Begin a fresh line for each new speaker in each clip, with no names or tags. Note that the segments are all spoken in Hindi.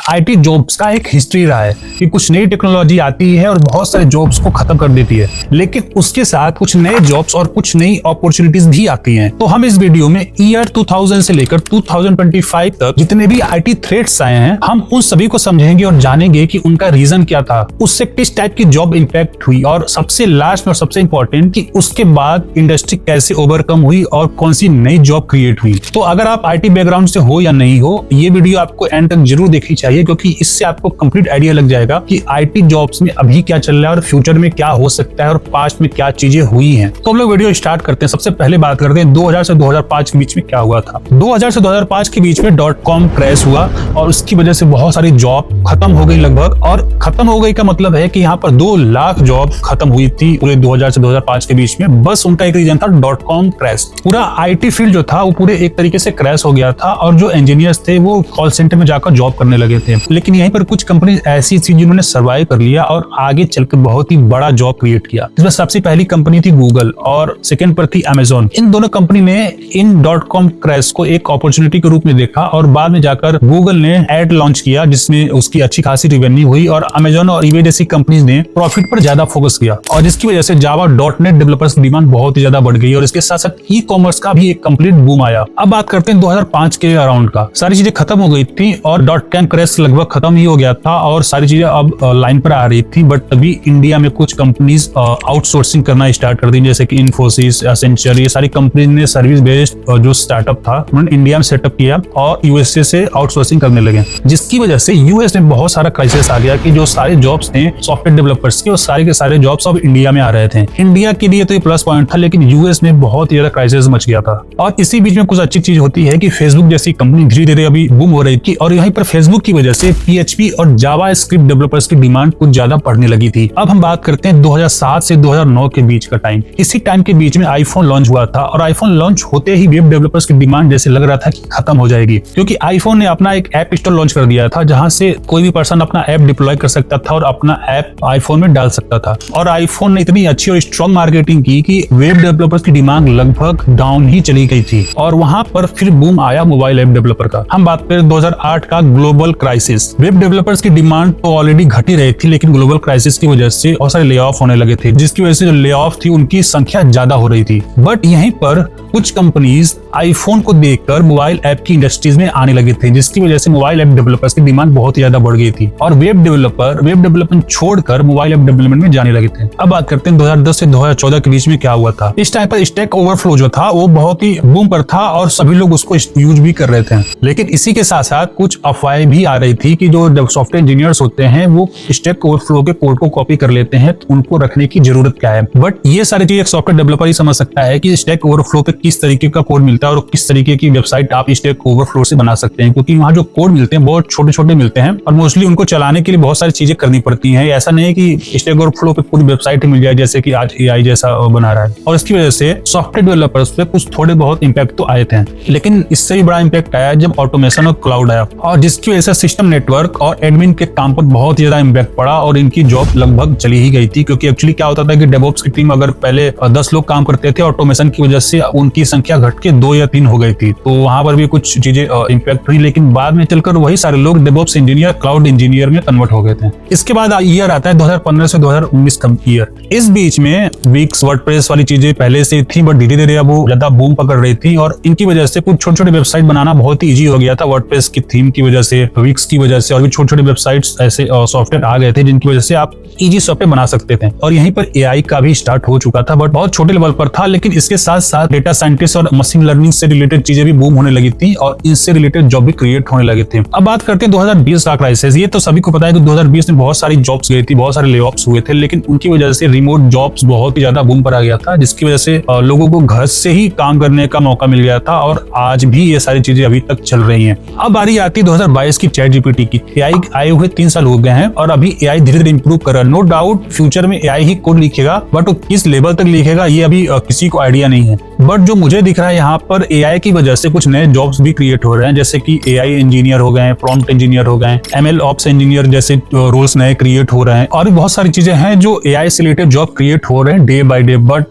आईटी जॉब्स का एक हिस्ट्री रहा है कि कुछ नई टेक्नोलॉजी आती है और बहुत सारे जॉब्स को खत्म कर देती है, लेकिन उसके साथ कुछ नए जॉब्स और कुछ नई अपॉर्चुनिटीज भी आती हैं। तो हम इस वीडियो में ईयर 2000 से लेकर 2025 तक जितने भी आईटी थ्रेट्स आए हैं, हम उन सभी को समझेंगे और जानेंगे कि उनका रीजन क्या था, उससे किस टाइप की जॉब इंपैक्ट हुई, और सबसे लास्ट में और सबसे इंपॉर्टेंट कि उसके बाद इंडस्ट्री कैसे ओवरकम हुई और कौन सी नई जॉब क्रिएट हुई। तो अगर आप आईटी बैकग्राउंड से हो या नहीं हो, ये वीडियो आपको एंड तक जरूर देखनी चाहिए, क्योंकि इससे आपको कंप्लीट आइडिया लग जाएगा कि आईटी जॉब्स में अभी क्या चल रहा है और फ्यूचर में क्या हो सकता है और पास्ट में क्या चीजें हुई हैं। तो हम लोग वीडियो स्टार्ट करते हैं। सबसे पहले बात करते हैं 2000 से 2005 के बीच में क्या हुआ था। 2000 से 2005 के बीच में .com क्रैश हुआ और उसकी वजह से बहुत सारी जॉब खत्म हो गई लगभग। और खत्म हो गई का मतलब है कि यहाँ पर 2 लाख जॉब खत्म हुई थी पूरे 2000 से 2005 के बीच में। बस उनका एक रीजन था .com क्रैश। पूरा आईटी फील्ड जो था वो पूरे एक तरीके से क्रैश हो गया था और जो इंजीनियर्स थे वो कॉल सेंटर में जाकर जॉब करने लगे थे। लेकिन यहीं पर कुछ कंपनी ऐसी थी जिन्होंने सर्वाइव कर लिया और आगे चलकर बहुत ही बड़ा जॉब क्रिएट किया। इसमें सबसे पहली कंपनी थी गूगल और सेकंड पर थी अमेजोन। इन दोनों कंपनी ने इन .com क्रैश को एक अपॉर्चुनिटी के रूप में देखा और बाद में जाकर गूगल ने एड लॉन्च किया जिसमें उसकी अच्छी खासी रेवेन्यू हुई, और अमेजोन और ईबे जैसी कंपनीज ने प्रॉफिट पर ज्यादा फोकस किया और जिसकी वजह से जावा .net डेवलपर्स की डिमांड बहुत ही ज्यादा बढ़ गई और इसके साथ साथ ई कॉमर्स का भी एक कंप्लीट बूम आया। अब बात करते हैं 2005 के अराउंड का। सारी चीजें खत्म हो गई थी और .com क्रैश लगभग खत्म ही हो गया था और सारी चीजें अब लाइन पर आ रही थी। बट तभी इंडिया में कुछ कंपनीज आउटसोर्सिंग करना स्टार्ट कर दी, जैसे कि इन्फोसिस, एसेंचर, ये सारी कंपनीज ने सर्विस बेस्ड जो स्टार्टअप था उन्होंने इंडिया में सेटअप किया और यूएसए से आउटसोर्सिंग करने लगे, जिसकी वजह से यूएस में बहुत सारा क्राइसिस आ गया कि जो सारे जॉब्स थे सॉफ्टवेयर डेवलपर्स के, वो सारे के सारे जॉब्स अब इंडिया में आ रहे थे। इंडिया के लिए तो ये प्लस पॉइंट था, लेकिन यूएस में बहुत ही ज्यादा क्राइसिस मच गया था। और इसी बीच में कुछ अच्छी चीज होती है कि फेसबुक जैसी कंपनी धीरे धीरे अभी बूम हो रही थी और यहीं पर फेसबुक की वजह से पीएचपी और जावा स्क्रिप्ट डेवलपर्स की डिमांड कुछ ज्यादा बढ़ने लगी थी। अब हम बात करते हैं 2007 से 2009 के बीच का टाइम। इसी टाइम के बीच में आईफोन लॉन्च हुआ था और आईफोन लॉन्च होते ही वेब डेवलपर्स की डिमांड जैसे लग रहा था कि खत्म हो जाएगी, क्योंकि आईफोन ने अपना एक ऐप स्टोर लॉन्च कर दिया था जहां से कोई भी पर्सन अपना ऐप डिप्लॉय कर सकता था और अपना ऐप आईफोन में डाल सकता था। और आईफोन ने इतनी अच्छी और स्ट्रॉन्ग मार्केटिंग की कि वेब डेवलपर्स की डिमांड लगभग डाउन ही चली गई थी और वहां पर फिर बूम आया मोबाइल ऐप डेवलपर का। हम बात करें 2008 का ग्लोबल क्राइसिस। वेब डेवलपर्स की डिमांड तो ऑलरेडी घट ही रही थी, लेकिन ग्लोबल क्राइसिस की वजह से बहुत सारे ले ऑफ होने लगे थे, जिसकी वजह से जो ले ऑफ थी उनकी संख्या ज्यादा हो रही थी। बट यहीं पर कुछ कंपनीज आईफोन को देखकर मोबाइल ऐप की इंडस्ट्रीज में आने लगे थे, जिसकी वजह से मोबाइल ऐप डेवलपर्स की डिमांड बहुत ज्यादा बढ़ गई थी और वेब डेवलपमेंट छोड़कर मोबाइल ऐप डेवलपमेंट में जाने लगे थे। अब बात करते हैं 2010 से 2014 के बीच में क्या हुआ था। इस टाइम पर स्टैक ओवरफ्लो जो था वो बहुत ही बूम पर था और सभी लोग उसको यूज भी कर रहे थे। लेकिन इसी के साथ साथ कुछ अफवाहें भी आ रही थी कि जो सॉफ्टवेयर इंजीनियर्स होते हैं वो स्टैक ओवरफ्लो के कोड को कॉपी कर लेते हैं, तो उनको रखने की जरूरत क्या है। बट ये सारी चीज एक सॉफ्टवेयर डेवलपर ही समझ सकता है कि स्टैक ओवरफ्लो पे किस तरीके का कोड मिलता है और किस तरीके की वेबसाइट आप स्टैक ओवरफ्लो से बना सकते हैं, क्योंकि वहाँ जो कोड मिलते हैं बहुत छोटे छोटे मिलते हैं और मोस्टली उनको चलाने के लिए बहुत सारी चीजें करनी पड़ती हैं। ऐसा नहीं है कि स्टैक ओवरफ्लो पे पूरी वेबसाइट मिल जाए जैसे कि आज एआई जैसा बना रहा है। और इसकी वजह से सॉफ्टवेयर डेवलपर्स पे कुछ थोड़े बहुत इंपैक्ट तो आए थे, लेकिन इससे भी बड़ा इंपैक्ट आया जब ऑटोमेशन और क्लाउड आया, और जिसकी वजह से सिस्टम नेटवर्क और एडमिन के काम पर बहुत ज्यादा इंपैक्ट पड़ा और इनकी जॉब लगभग चली ही गई थी। क्योंकि एक्चुअली क्या होता था कि डेवऑप्स की टीम अगर पहले 10 लोग काम करते थे, ऑटोमेशन की वजह से उनकी संख्या घट के 2 या 3 हो गई थी, तो वहां पर भी कुछ चीजें इंपैक्ट हुई। लेकिन बाद में चलकर वही सारे लोग डेवऑप्स इंजीनियर, क्लाउड इंजीनियर में कन्वर्ट हो गए थे। इसके बाद ईयर आता है 2015 से 2019 का ईयर। इस बीच में विक्स, वर्डप्रेस वाली चीजें पहले से थी, बट धीरे धीरे अब वो ज्यादा बूम पकड़ रही थी और इनकी वजह से कुछ छोटे छोटे वेबसाइट बनाना बहुत ही इजी हो गया था। वर्डप्रेस की थीम की वजह से, विक्स की वजह से और भी छोटे छोटे वेबसाइट्स ऐसे सॉफ्टवेयर आ गए थे जिनकी वजह से आप इजी सॉफ्टवेयर बना सकते थे। और यहीं पर एआई का भी स्टार्ट हो चुका था, बट बहुत छोटे लेवल पर था। लेकिन इसके साथ साथ डेटा साइंटिस्ट और मशीन लर्निंग से रिलेटेड चीजें भी बूम होने लगी थी और इनसे रिलेटेड जॉब भी क्रिएट होने लगे थे। अब बात करते हैं 2020 का क्राइसिस। ये तो सभी को पता है कि 2020 में बहुत सारी जॉब्स गई थी, बहुत सारे ले ऑफ्स हुए थे, लेकिन उनकी वजह से रिमोट जॉब्स बहुत ही ज्यादा बूम पर आ गया था, जिसकी वजह से लोगों को घर से ही काम करने का मौका मिल गया था और आज भी ये सारी चीजें अभी तक चल रही हैं। अब बारी आती है 2022 की चैट जीपीटी की। एआई आए हुए 3 साल हो गए हैं और अभी एआई धीरे धीरे इंप्रूव कर रहा है। नो डाउट फ्यूचर में एआई ही कोड लिखेगा, बट वो किस लेवल तक लिखेगा ये अभी किसी को आइडिया नहीं है। बट जो मुझे दिख रहा है यहाँ पर एआई की वजह से कुछ नए जॉब्स भी क्रिएट हो रहे हैं, जैसे कि एआई इंजीनियर हो गए, प्रॉम्प्ट इंजीनियर हो गए, एमएल ऑप्स इंजीनियर जैसे रोल्स नए क्रिएट हो रहे हैं और भी बहुत सारी चीजें हैं जो एआई से रिलेटेड जॉब क्रिएट हो रहे हैं डे बाय डे। बट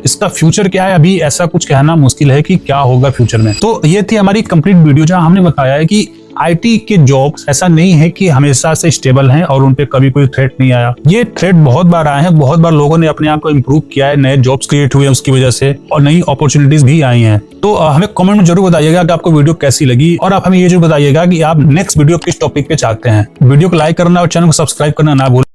इसका फ्यूचर क्या है अभी ऐसा कुछ कहना मुश्किल है कि क्या होगा फ्यूचर में। तो ये थी हमारी कंप्लीट वीडियो जहां हमने बताया है कि आईटी के जॉब्स ऐसा नहीं है कि हमेशा से स्टेबल हैं और उन पे कभी कोई थ्रेट नहीं आया। ये थ्रेट बहुत बार आए हैं, बहुत बार लोगों ने अपने आप को इम्प्रूव किया है, नए जॉब्स क्रिएट हुए हैं उसकी वजह से और नई अपॉर्चुनिटीज भी आई हैं। तो हमें कमेंट में जरूर बताइएगा कि आपको वीडियो कैसी लगी और आप हमें ये जरूर बताइएगा कि आप नेक्स्ट वीडियो किस टॉपिक पे चाहते हैं। वीडियो को लाइक करना और चैनल को सब्सक्राइब करना ना भूलें।